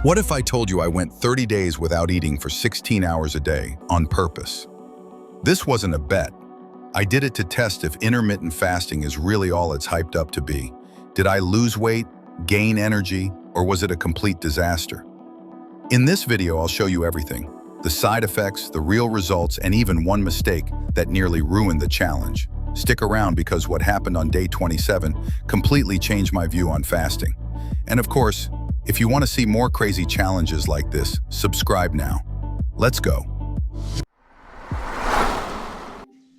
What if I told you I went 30 days without eating for 16 hours a day on purpose? This wasn't a bet. I did it to test if intermittent fasting is really all it's hyped up to be. Did I lose weight, gain energy, or was it a complete disaster? In this video, I'll show you everything. The side effects, the real results, and even one mistake that nearly ruined the challenge. Stick around because what happened on day 27 completely changed my view on fasting. And of course, if you want to see more crazy challenges like this, subscribe now. Let's go.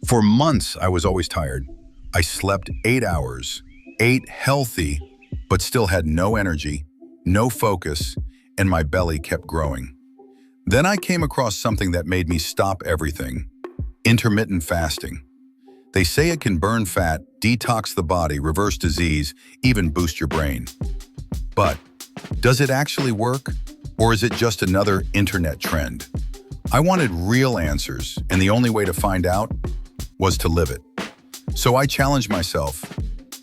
For months, I was always tired. I slept 8 hours, ate healthy, but still had no energy, no focus, and my belly kept growing. Then I came across something that made me stop everything: intermittent fasting. They say it can burn fat, detox the body, reverse disease, even boost your brain. But does it actually work? Or is it just another internet trend? I wanted real answers, and the only way to find out was to live it. So I challenged myself: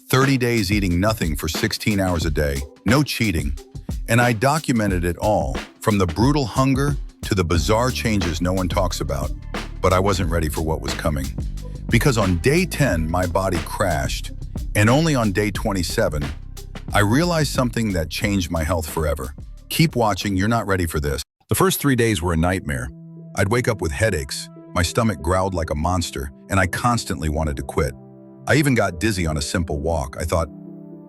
30 days eating nothing for 16 hours a day, no cheating. And I documented it all, from the brutal hunger to the bizarre changes no one talks about. But I wasn't ready for what was coming. Because on day 10, my body crashed, and only on day 27, I realized something that changed my health forever. Keep watching, you're not ready for this. The first 3 days were a nightmare. I'd wake up with headaches, my stomach growled like a monster, and I constantly wanted to quit. I even got dizzy on a simple walk. I thought,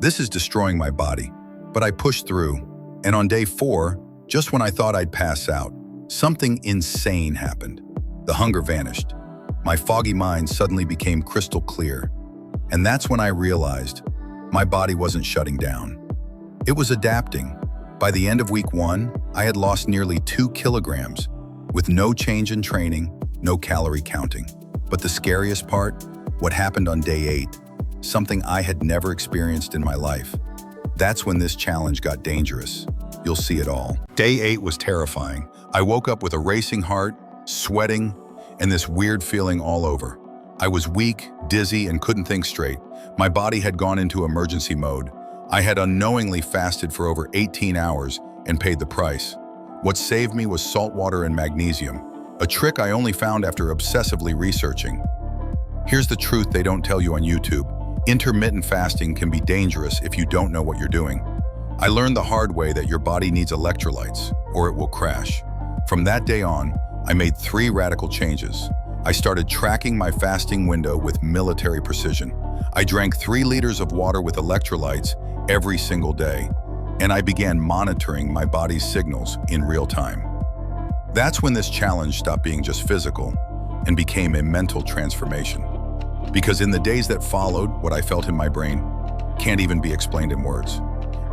this is destroying my body. But I pushed through, and on day 4, just when I thought I'd pass out, something insane happened. The hunger vanished. My foggy mind suddenly became crystal clear. And that's when I realized my body wasn't shutting down. It was adapting. By the end of week 1, I had lost nearly 2 kilograms, with no change in training, no calorie counting. But the scariest part, what happened on day 8, something I had never experienced in my life. That's when this challenge got dangerous. You'll see it all. Day 8 was terrifying. I woke up with a racing heart, sweating, and this weird feeling all over. I was weak, dizzy, and couldn't think straight. My body had gone into emergency mode. I had unknowingly fasted for over 18 hours and paid the price. What saved me was salt water and magnesium, a trick I only found after obsessively researching. Here's the truth they don't tell you on YouTube. Intermittent fasting can be dangerous if you don't know what you're doing. I learned the hard way that your body needs electrolytes, or it will crash. From that day on, I made 3 radical changes. I started tracking my fasting window with military precision. I drank 3 liters of water with electrolytes every single day, and I began monitoring my body's signals in real time. That's when this challenge stopped being just physical and became a mental transformation. Because in the days that followed, what I felt in my brain can't even be explained in words.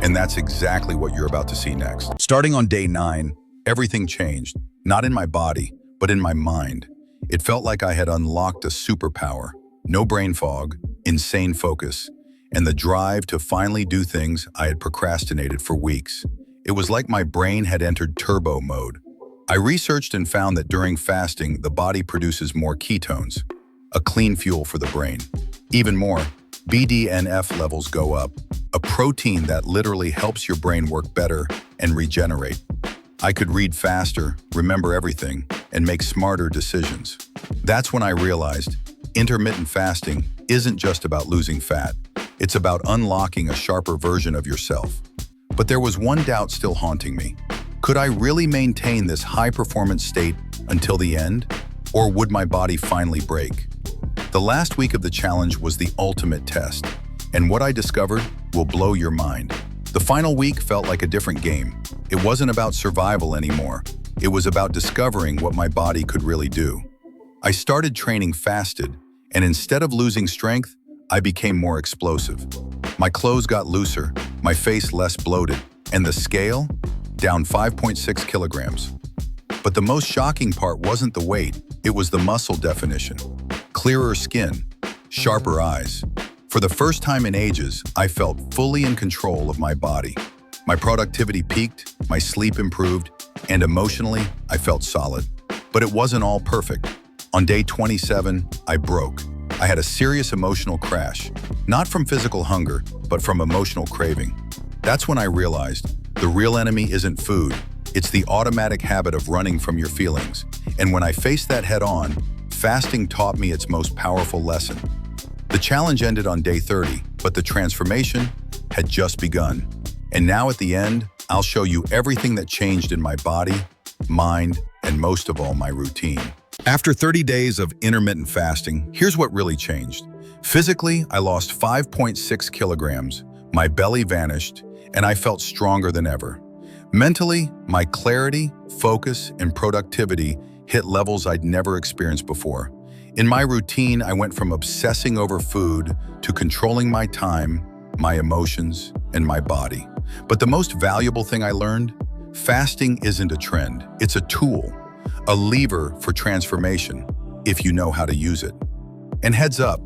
And that's exactly what you're about to see next. Starting on day 9, everything changed, not in my body, but in my mind. It felt like I had unlocked a superpower. No brain fog, insane focus, and the drive to finally do things I had procrastinated for weeks. It was like my brain had entered turbo mode. I researched and found that during fasting, the body produces more ketones, a clean fuel for the brain. Even more, BDNF levels go up, a protein that literally helps your brain work better and regenerate. I could read faster, remember everything, and make smarter decisions. That's when I realized intermittent fasting isn't just about losing fat. It's about unlocking a sharper version of yourself. But there was one doubt still haunting me. Could I really maintain this high-performance state until the end? Or would my body finally break? The last week of the challenge was the ultimate test, and what I discovered will blow your mind. The final week felt like a different game. It wasn't about survival anymore. It was about discovering what my body could really do. I started training fasted, and instead of losing strength, I became more explosive. My clothes got looser, my face less bloated, and the scale? Down 5.6 kilograms. But the most shocking part wasn't the weight, it was the muscle definition. Clearer skin, sharper eyes. For the first time in ages, I felt fully in control of my body. My productivity peaked, my sleep improved, and emotionally, I felt solid. But it wasn't all perfect. On day 27, I broke. I had a serious emotional crash, not from physical hunger, but from emotional craving. That's when I realized The real enemy isn't food. It's the automatic habit of running from your feelings. And when I faced that head on, fasting taught me its most powerful lesson. The challenge ended on day 30, but the transformation had just begun. And now at the end, I'll show you everything that changed in my body, mind, and most of all, my routine. After 30 days of intermittent fasting, here's what really changed. Physically, I lost 5.6 kilograms, my belly vanished, and I felt stronger than ever. Mentally, my clarity, focus, and productivity hit levels I'd never experienced before. In my routine, I went from obsessing over food to controlling my time, my emotions, and my body. But the most valuable thing I learned, fasting isn't a trend, it's a tool, a lever for transformation, if you know how to use it. And heads up,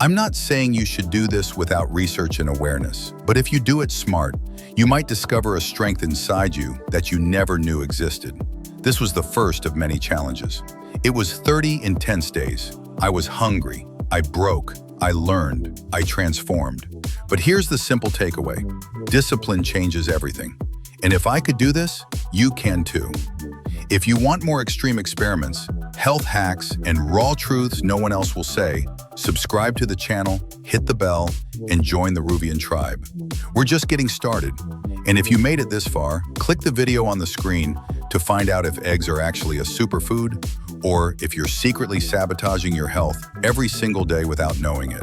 I'm not saying you should do this without research and awareness, but if you do it smart, you might discover a strength inside you that you never knew existed. This was the first of many challenges. It was 30 intense days. I was hungry, I broke, I learned, I transformed. But here's the simple takeaway. Discipline changes everything. And if I could do this, you can too. If you want more extreme experiments, health hacks, and raw truths no one else will say, subscribe to the channel, hit the bell, and join the Ruvian tribe. We're just getting started. And if you made it this far, click the video on the screen to find out if eggs are actually a superfood or if you're secretly sabotaging your health every single day without knowing it.